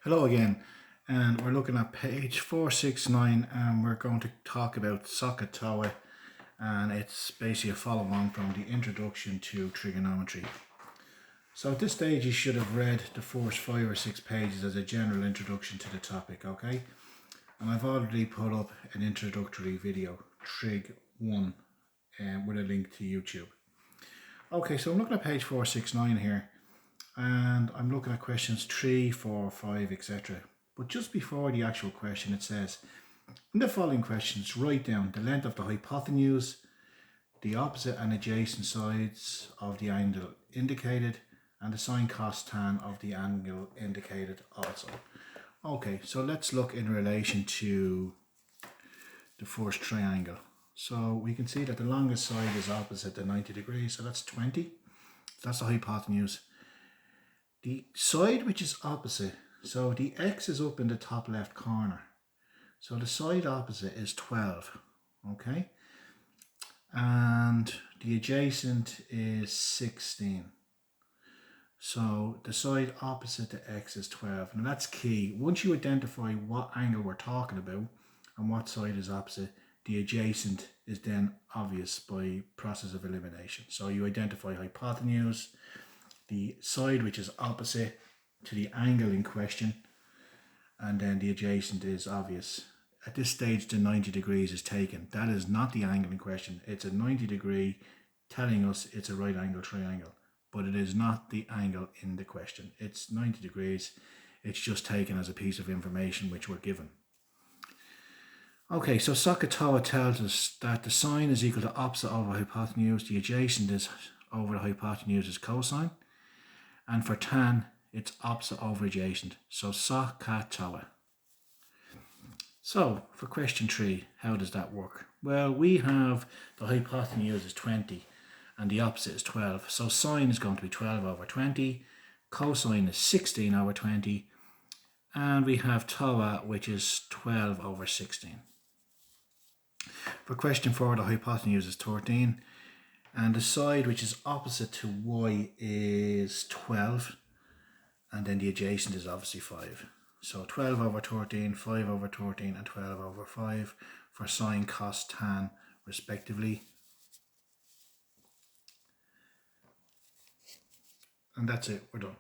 Hello again, and we're looking at page 469 and we're going to talk about socket tower, and it's basically a follow on from the introduction to trigonometry. So at this stage you should have read the first 5 or 6 pages as a general introduction to the topic, okay? And I've already put up an introductory video, TRIG1, with a link to YouTube. Okay, so I'm looking at page 469 here, and I'm looking at questions 3, 4, 5, etc. But just before the actual question, it says, in the following questions, write down the length of the hypotenuse, the opposite and adjacent sides of the angle indicated, and the sine, cos, tan of the angle indicated also. Okay, so let's look in relation to the first triangle. So we can see that the longest side is opposite the 90 degrees, so that's 20. That's the hypotenuse. The side which is opposite, so the x is up in the top left corner. So the side opposite is 12, okay? And the adjacent is 16. So the side opposite to x is 12. And that's key. Once you identify what angle we're talking about and what side is opposite, the adjacent is then obvious by process of elimination. So you identify hypotenuse, the side which is opposite to the angle in question, and then the adjacent is obvious. At this stage the 90 degrees is taken. That is not the angle in question. It's a 90 degree telling us it's a right angle triangle, but it is not the angle in the question. It's 90 degrees. It's just taken as a piece of information which we're given. Okay, so SOHCAHTOA tells us that the sine is equal to opposite over hypotenuse. The adjacent is over the hypotenuse is cosine. And for tan, it's opposite over adjacent. So SOHCAHTOA. So for question 3, how does that work? Well, we have the hypotenuse is 20 and the opposite is 12. So sine is going to be 12 over 20. Cosine is 16 over 20. And we have TOA, which is 12 over 16. For question 4, the hypotenuse is 13. And the side which is opposite to y is 12. And then the adjacent is obviously 5. So 12 over 13, 5 over 13 and 12 over 5 for sine, cos, tan respectively. And that's it, we're done.